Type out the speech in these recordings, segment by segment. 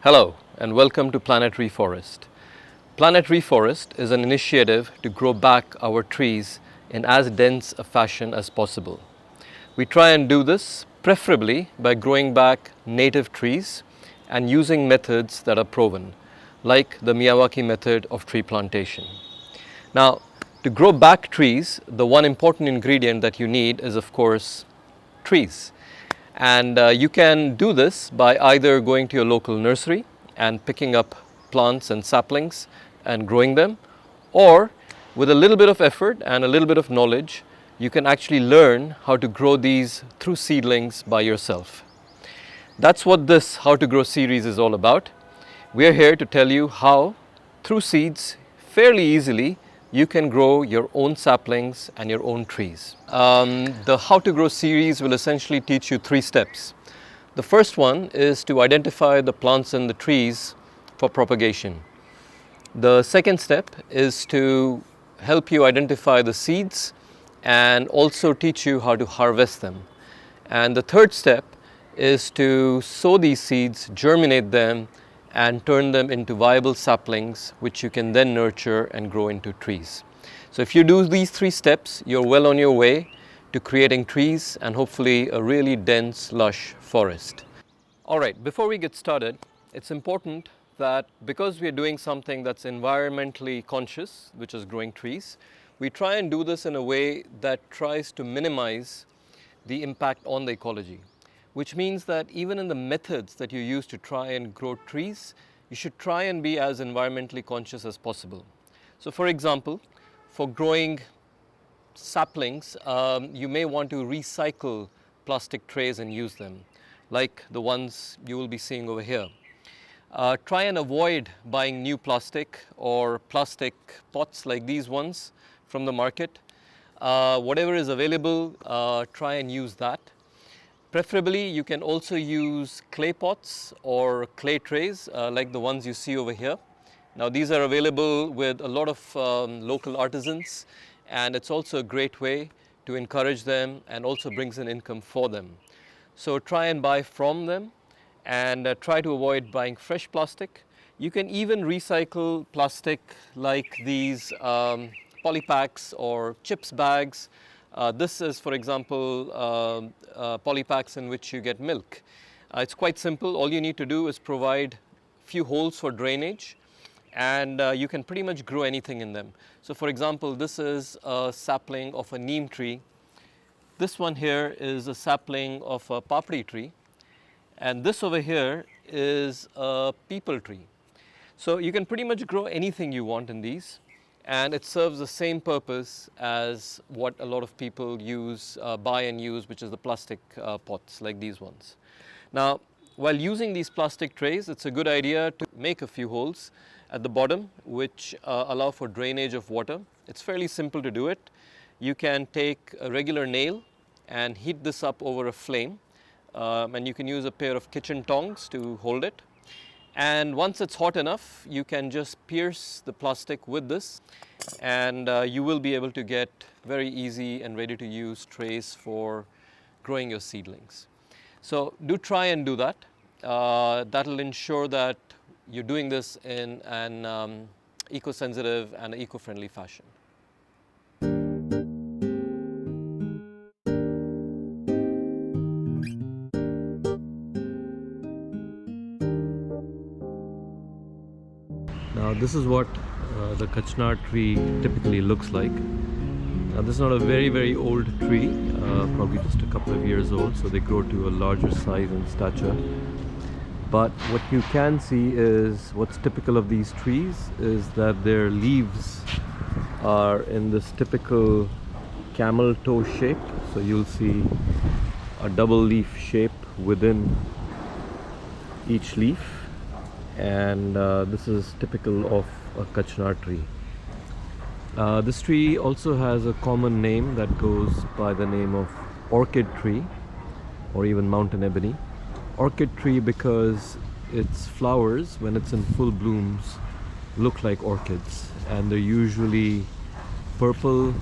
Hello and welcome to Planet Reforest. Planet Reforest is an initiative to grow back our trees in as dense a fashion as possible. We try and do this preferably by growing back native trees and using methods that are proven, like the Miyawaki method of tree plantation. Now, to grow back trees, the one important ingredient that you need is, of course, trees. And you can do this by either going to your local nursery and picking up plants and saplings and growing them, or with a little bit of effort and a little bit of knowledge, you can actually learn how to grow these through seedlings by yourself. That's what this How to Grow series is all about. We are here to tell you how, through seeds, fairly easily, you can grow your own saplings and your own trees. The How to Grow series will essentially teach you 3 steps. The first one is to identify the plants and the trees for propagation. The second step is to help you identify the seeds and also teach you how to harvest them. And the third step is to sow these seeds, germinate them, and turn them into viable saplings, which you can then nurture and grow into trees. So if you do these 3 steps, you're well on your way to creating trees and hopefully a really dense, lush forest. All right, before we get started, it's important that because we are doing something that's environmentally conscious, which is growing trees, we try and do this in a way that tries to minimize the impact on the ecology. Which means that even in the methods that you use to try and grow trees, you should try and be as environmentally conscious as possible. So for example, for growing saplings, you may want to recycle plastic trays and use them, like the ones you will be seeing over here. Try and avoid buying new plastic or plastic pots like these ones from the market. Whatever is available, try and use that. Preferably, you can also use clay pots or clay trays like the ones you see over here. Now, these are available with a lot of local artisans, and it's also a great way to encourage them and also brings an income for them. So try and buy from them and try to avoid buying fresh plastic. You can even recycle plastic like these polypacks or chips bags. This is, for example, polypacks in which you get milk. It's quite simple. All you need to do is provide a few holes for drainage, and you can pretty much grow anything in them. So for example, this is a sapling of a neem tree. This one here is a sapling of a papri tree, and this over here is a peepal tree. So you can pretty much grow anything you want in these, and it serves the same purpose as what a lot of people use, buy and use, which is the plastic pots like these ones. Now, while using these plastic trays, it's a good idea to make a few holes at the bottom which allow for drainage of water. It's fairly simple to do it. You can take a regular nail and heat this up over a flame, and you can use a pair of kitchen tongs to hold it. And once it's hot enough, you can just pierce the plastic with this, and you will be able to get very easy and ready to use trays for growing your seedlings. So do try and do that. That'll ensure that you're doing this in an eco-sensitive and eco-friendly fashion. Now this is what the Kachnar tree typically looks like. Now this is not a very old tree, probably just a couple of years old, so they grow to a larger size and stature. But what you can see is, what's typical of these trees is that their leaves are in this typical camel toe shape. So you'll see a double leaf shape within each leaf. And this is typical of a Kachnar tree. This tree also has a common name that goes by the name of orchid tree or even mountain ebony. Orchid tree because its flowers, when it's in full blooms, look like orchids, and they're usually purple,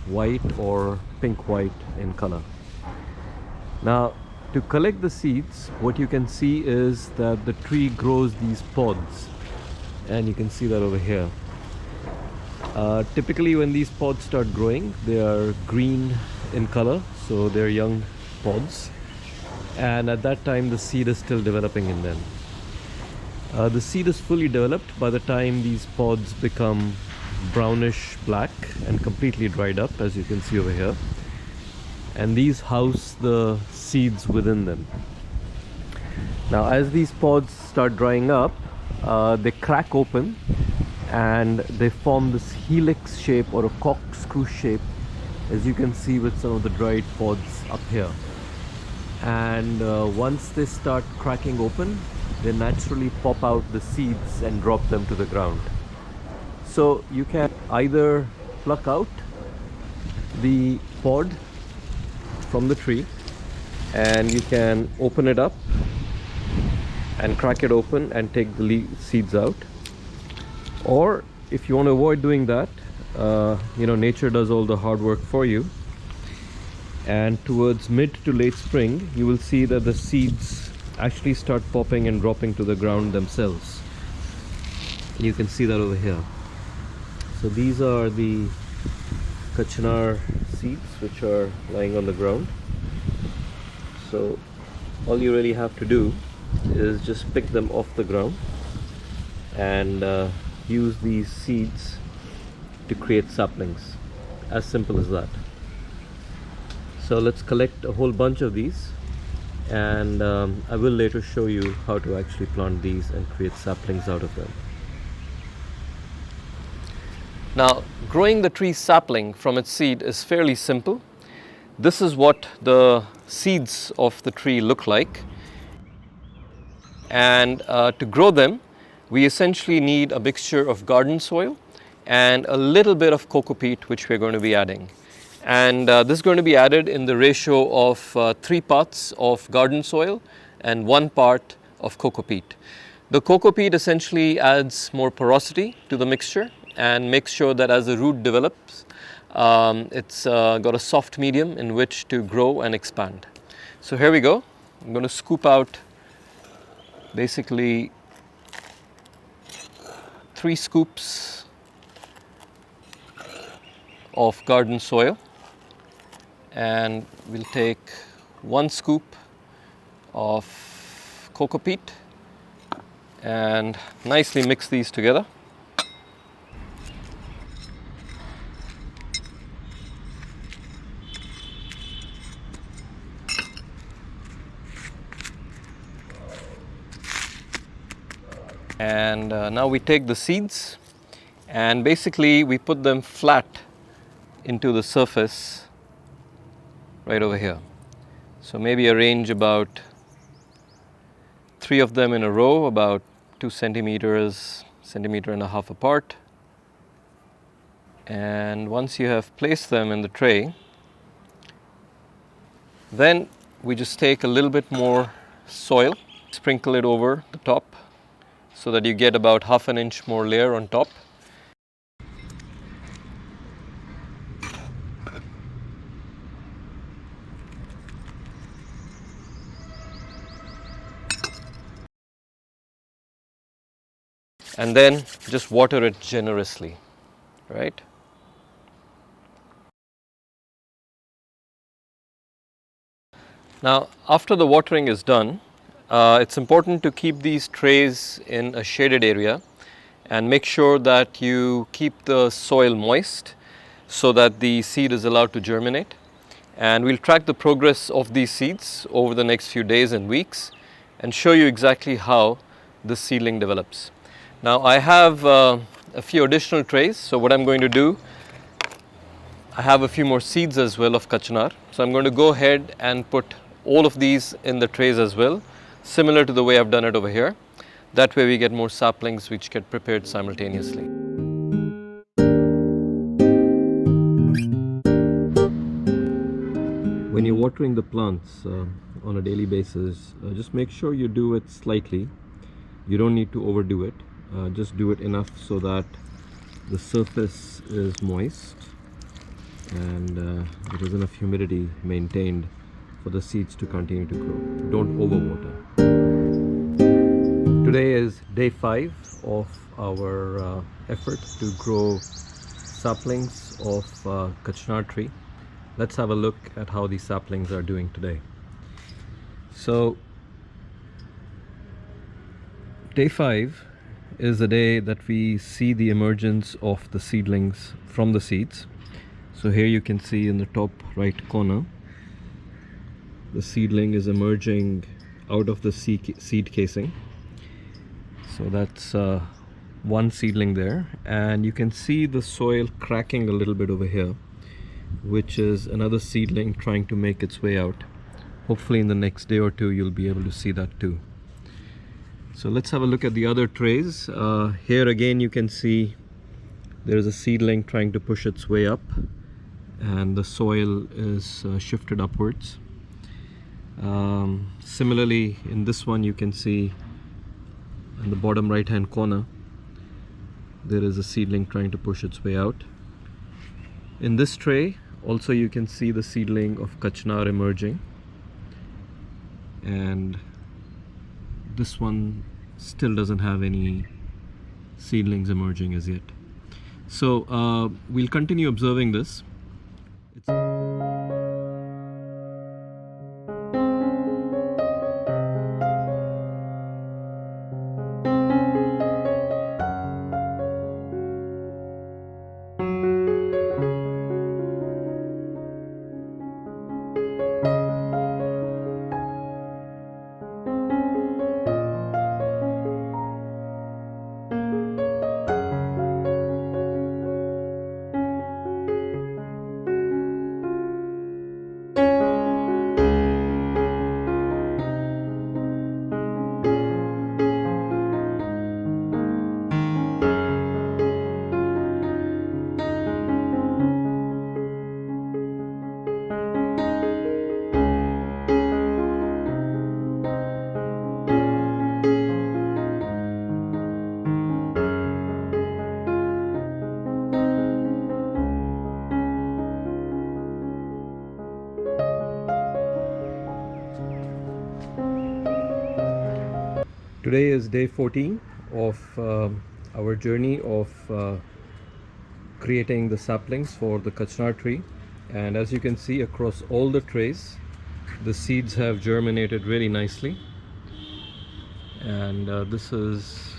white or pink-white in color. Now, To collect the seeds, what you can see is that the tree grows these pods, and you can see that over here. Typically when these pods start growing, they are green in color, so they're young pods, and at that time the seed is still developing in them. The seed is fully developed by the time these pods become brownish black and completely dried up, as you can see over here, and these house the seeds within them. Now as these pods start drying up, they crack open and they form this helix shape or a corkscrew shape, as you can see with some of the dried pods up here. And once they start cracking open, they naturally pop out the seeds and drop them to the ground. So you can either pluck out the pod from the tree and you can open it up and crack it open and take the seeds out. Or if you want to avoid doing that, nature does all the hard work for you, and towards mid to late spring you will see that the seeds actually start popping and dropping to the ground themselves. You can see that over here. So these are the Kachnar seeds which are lying on the ground. So all you really have to do is just pick them off the ground and use these seeds to create saplings. As simple as that. So let's collect a whole bunch of these, and I will later show you how to actually plant these and create saplings out of them. Now, growing the tree sapling from its seed is fairly simple. This is what the seeds of the tree look like, and to grow them we essentially need a mixture of garden soil and a little bit of coco peat, which we're going to be adding. And this is going to be added in the ratio of 3 parts of garden soil and 1 part of coco peat. The coco peat essentially adds more porosity to the mixture and makes sure that as the root develops, it's got a soft medium in which to grow and expand. So here we go. I'm going to scoop out basically 3 scoops of garden soil, and we'll take 1 scoop of coco peat and nicely mix these together. And now we take the seeds and basically we put them flat into the surface right over here. So maybe arrange about 3 of them in a row, about 2 centimeters, centimeter and a half apart. And once you have placed them in the tray, then we just take a little bit more soil, sprinkle it over the top so that you get about half an inch more layer on top. And then just water it generously, right? Now, after the watering is done, it's important to keep these trays in a shaded area and make sure that you keep the soil moist so that the seed is allowed to germinate. And we'll track the progress of these seeds over the next few days and weeks and show you exactly how the seedling develops. Now I have a few additional trays, so what I'm going to do, I have a few more seeds as well of Kachnar. So I'm going to go ahead and put all of these in the trays as well, similar to the way I've done it over here. That way we get more saplings which get prepared simultaneously. When you're watering the plants on a daily basis, just make sure you do it slightly. You don't need to overdo it. Just do it enough so that the surface is moist and there is enough humidity maintained for the seeds to continue to grow. Don't overwater. Today is day 5 of our effort to grow saplings of Kachnar tree. Let's have a look at how these saplings are doing today. So day 5 is the day that we see the emergence of the seedlings from the seeds. So here you can see in the top right corner, the seedling is emerging out of the seed casing. So that's one seedling there, and you can see the soil cracking a little bit over here, which is another seedling trying to make its way out. Hopefully in the next day or two you'll be able to see that too. So let's have a look at the other trays. Here again you can see there is a seedling trying to push its way up, and the soil is shifted upwards. Similarly, in this one you can see in the bottom right hand corner there is a seedling trying to push its way out. In this tray also you can see the seedling of Kachnar emerging, and this one still doesn't have any seedlings emerging as yet. So we'll continue observing this. Today is day 14 of our journey of creating the saplings for the Kachnar tree, and as you can see across all the trays the seeds have germinated really nicely, and this is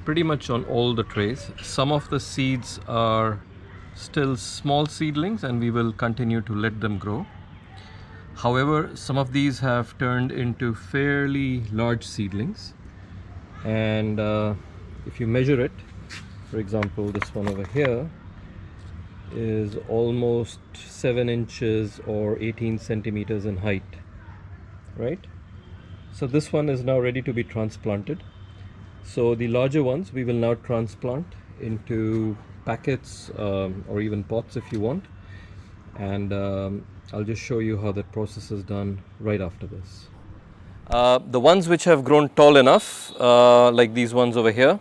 pretty much on all the trays. Some of the seeds are still small seedlings and we will continue to let them grow. However, some of these have turned into fairly large seedlings, and if you measure it, for example this one over here is almost 7 inches or 18 centimeters in height, right? So this one is now ready to be transplanted. So the larger ones we will now transplant into packets or even pots if you want, and I'll just show you how that process is done right after this. The ones which have grown tall enough, like these ones over here,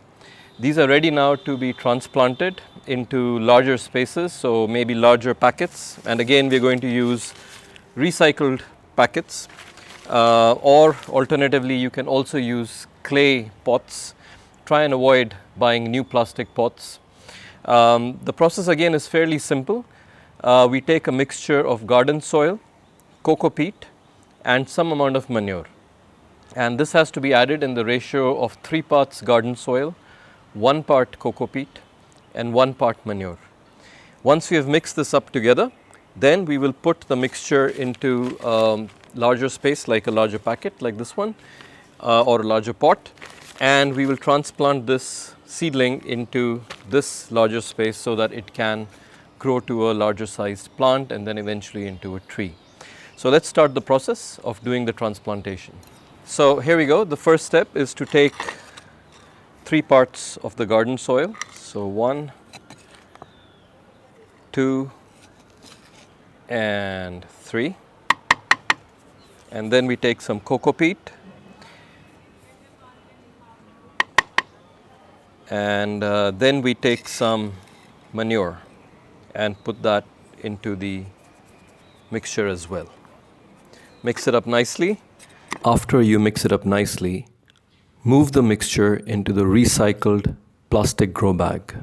these are ready now to be transplanted into larger spaces, so maybe larger packets, and again we are going to use recycled packets, or alternatively you can also use clay pots. Try and avoid buying new plastic pots. The process again is fairly simple. We take a mixture of garden soil, coco peat and some amount of manure, and this has to be added in the ratio of 3 parts garden soil, 1 part coco peat and 1 part manure. Once we have mixed this up together, then we will put the mixture into larger space, like a larger packet like this one, or a larger pot, and we will transplant this seedling into this larger space so that it can grow to a larger sized plant and then eventually into a tree. So let's start the process of doing the transplantation. So here we go. The first step is to take 3 parts of the garden soil. So 1, 2 and 3, and then we take some coco peat, and then we take some manure and put that into the mixture as well. Mix it up nicely. After you mix it up nicely, move the mixture into the recycled plastic grow bag.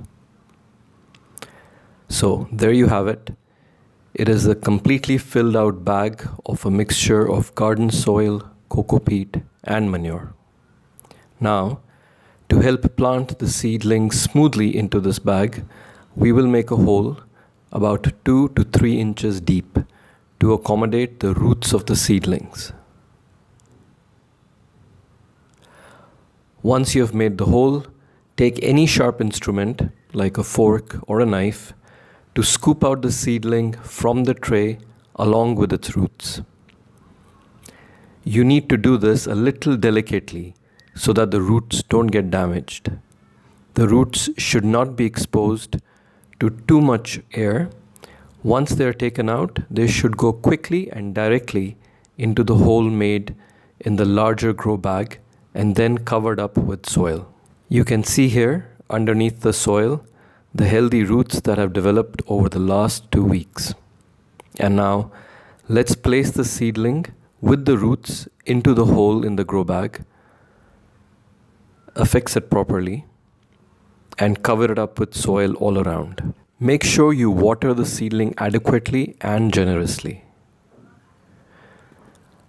So there you have it. It is a completely filled out bag of a mixture of garden soil, coco peat and manure. Now, to help plant the seedlings smoothly into this bag, we will make a hole about 2 to 3 inches deep to accommodate the roots of the seedlings. Once you have made the hole, take any sharp instrument like a fork or a knife to scoop out the seedling from the tray along with its roots. You need to do this a little delicately so that the roots don't get damaged. The roots should not be exposed to too much air. Once they are taken out, they should go quickly and directly into the hole made in the larger grow bag and then covered up with soil. You can see here underneath the soil the healthy roots that have developed over the last 2 weeks. And now let's place the seedling with the roots into the hole in the grow bag, affix it properly, and cover it up with soil all around. Make sure you water the seedling adequately and generously.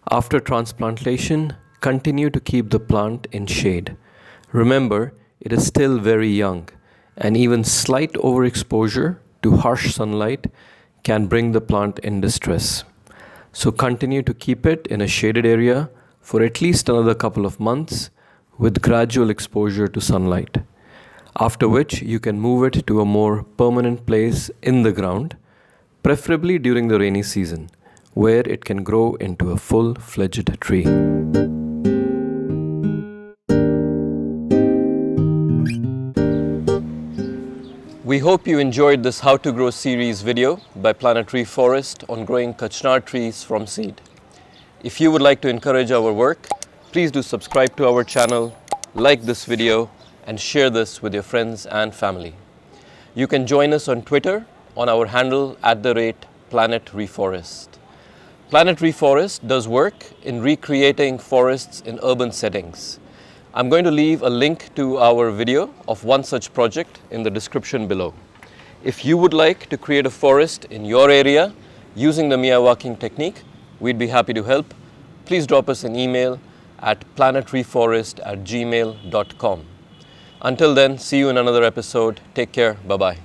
After transplantation, continue to keep the plant in shade. Remember, it is still very young, and even slight overexposure to harsh sunlight can bring the plant in distress. So continue to keep it in a shaded area for at least another couple of months with gradual exposure to sunlight, after which you can move it to a more permanent place in the ground, preferably during the rainy season, where it can grow into a full-fledged tree. We hope you enjoyed this How to Grow series video by Planet Reforest on growing Kachnar trees from seed. If you would like to encourage our work, please do subscribe to our channel, like this video, and share this with your friends and family. You can join us on Twitter on our handle @Planet Reforest. Planet Reforest does work in recreating forests in urban settings. I'm going to leave a link to our video of one such project in the description below. If you would like to create a forest in your area using the Miyawaki technique, we'd be happy to help. Please drop us an email at planetreforest@gmail.com. Until then, see you in another episode. Take care. Bye-bye.